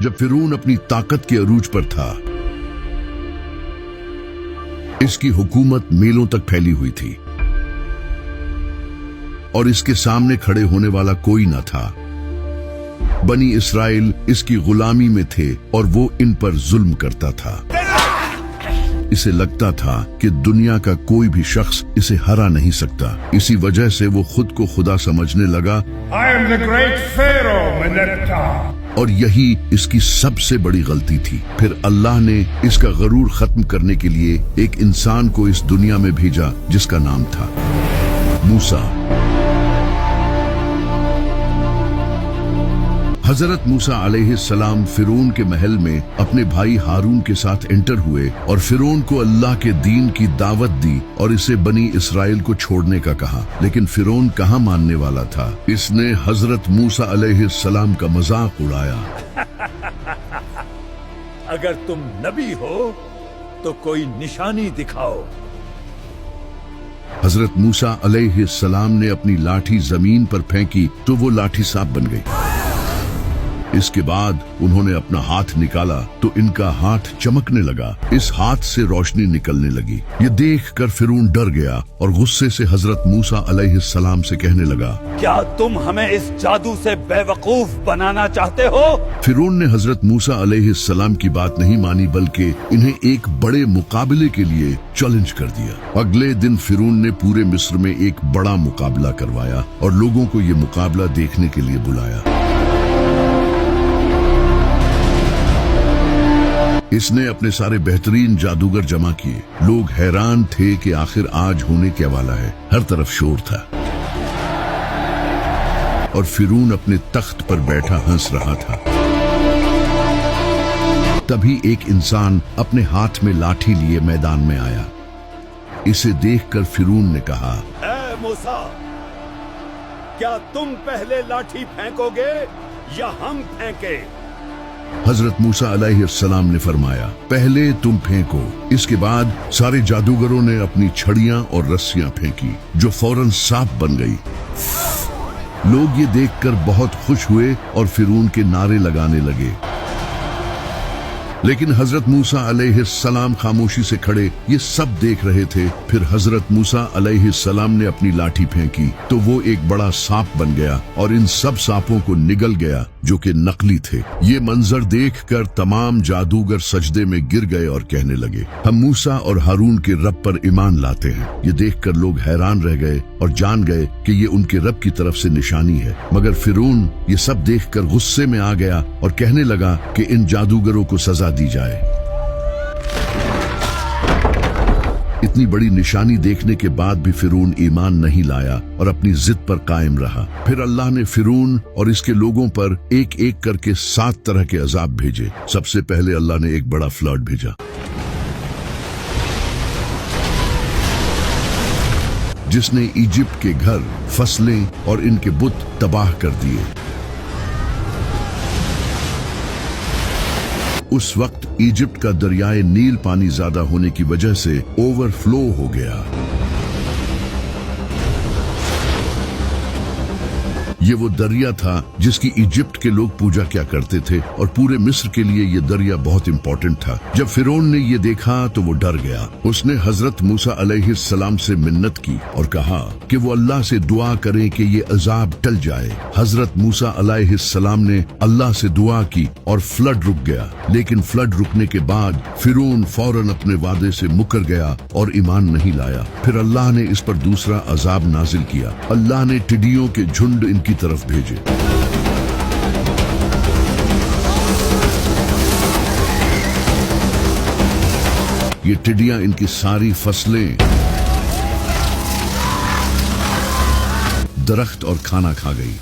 जब फिरौन अपनी ताकत के अरूज पर था, इसकी हुकूमत मीलों तक फैली हुई थी और इसके सामने खड़े होने वाला कोई न था। बनी इसराइल इसकी गुलामी में थे और वो इन पर जुल्म करता था। इसे लगता था कि दुनिया का कोई भी शख्स इसे हरा नहीं सकता। इसी वजह से वो खुद को खुदा समझने लगा। I am the great Pharaoh, Meneptah. और यही इसकी सबसे बड़ी गलती थी। फिर अल्लाह ने इसका गरूर खत्म करने के लिए एक इंसान को इस दुनिया में भेजा जिसका नाम था मूसा। हजरत मूसा अलैहिस्सलाम फिरौन के महल में अपने भाई हारून के साथ एंटर हुए और फिरौन को अल्लाह के दीन की दावत दी और इसे बनी इसराइल को छोड़ने का कहा। लेकिन फिरौन कहाँ मानने वाला था। इसने हजरत मूसा अलैहिस्सलाम का मजाक उड़ाया। अगर तुम नबी हो तो कोई निशानी दिखाओ। हजरत मूसा अलैहिस्सलाम ने अपनी लाठी जमीन पर फेंकी तो वो लाठी सांप बन गई। इसके बाद उन्होंने अपना हाथ निकाला तो इनका हाथ चमकने लगा। इस हाथ से रोशनी निकलने लगी। ये देखकर फिरौन डर गया और गुस्से से हजरत मूसा अलैहिस्सलाम से कहने लगा, क्या तुम हमें इस जादू से बेवकूफ बनाना चाहते हो? फिरौन ने हजरत मूसा अलैहिस्सलाम की बात नहीं मानी बल्कि इन्हें एक बड़े मुकाबले के लिए चैलेंज कर दिया। अगले दिन फिरौन ने पूरे मिस्र में एक बड़ा मुकाबला करवाया और लोगों को ये मुकाबला देखने के लिए बुलाया। इसने अपने सारे बेहतरीन जादूगर जमा किए। लोग हैरान थे कि आखिर आज होने क्या वाला है। हर तरफ शोर था और फिरौन अपने तख्त पर बैठा हंस रहा था। तभी एक इंसान अपने हाथ में लाठी लिए मैदान में आया। इसे देखकर फिरौन ने कहा, ऐ मूसा, क्या तुम पहले लाठी फेंकोगे या हम फेंके? हजरत मूसा अलैहिस्सलाम ने फरमाया, पहले तुम फेंको। इसके बाद सारे जादूगरों ने अपनी छड़ियां और रस्सियां फेंकी जो फौरन सांप बन गई। लोग ये देखकर बहुत खुश हुए और फिरौन के नारे लगाने लगे। लेकिन हजरत मूसा अलैहिस्सलाम खामोशी से खड़े ये सब देख रहे थे। फिर हजरत मूसा अलैहिस्सलाम ने अपनी लाठी फेंकी तो वो एक बड़ा सांप बन गया और इन सब सांपों को निगल गया जो कि नकली थे। ये मंजर देखकर तमाम जादूगर सजदे में गिर गए और कहने लगे, हम मूसा और हारून के रब पर ईमान लाते हैं। ये देखकर लोग हैरान रह गए और जान गए कि ये उनके रब की तरफ से निशानी है। मगर फिरौन ये सब देखकर गुस्से में आ गया और कहने लगा कि इन जादूगरों को सजा दी जाए। इतनी बड़ी निशानी देखने के बाद भी फिरौन ईमान नहीं लाया और अपनी जिद पर कायम रहा। फिर अल्लाह ने फिरौन और इसके लोगों पर एक एक करके 7 तरह के अजाब भेजे। सबसे पहले अल्लाह ने एक बड़ा फ्लड भेजा जिसने इजिप्ट के घर, फसलें और इनके बुत तबाह कर दिए। उस वक्त इजिप्ट का दरियाए नील पानी ज्यादा होने की वजह से ओवरफ्लो हो गया। ये वो दरिया था जिसकी इजिप्ट के लोग पूजा क्या करते थे और पूरे मिस्र के लिए ये दरिया बहुत इंपॉर्टेंट था। जब फिरौन ने ये देखा तो वो डर गया। उसने हजरत मूसा अलैहिस्सलाम से मिन्नत की और कहा कि वो अल्लाह से दुआ करें कि ये अजाब टल जाए। हजरत मूसा अलैहिस्सलाम ने अल्लाह से दुआ की और फ्लड रुक गया। लेकिन फ्लड रुकने के बाद फिरौन फौरन अपने वादे से मुकर गया और ईमान नहीं लाया। फिर अल्लाह ने इस पर दूसरा अजाब नाजिल किया। अल्लाह ने टिड्डियों के झुंड इनकी तरफ भेजे। ये टिड्डियां इनकी सारी फसलें, दरख्त और खाना खा गई।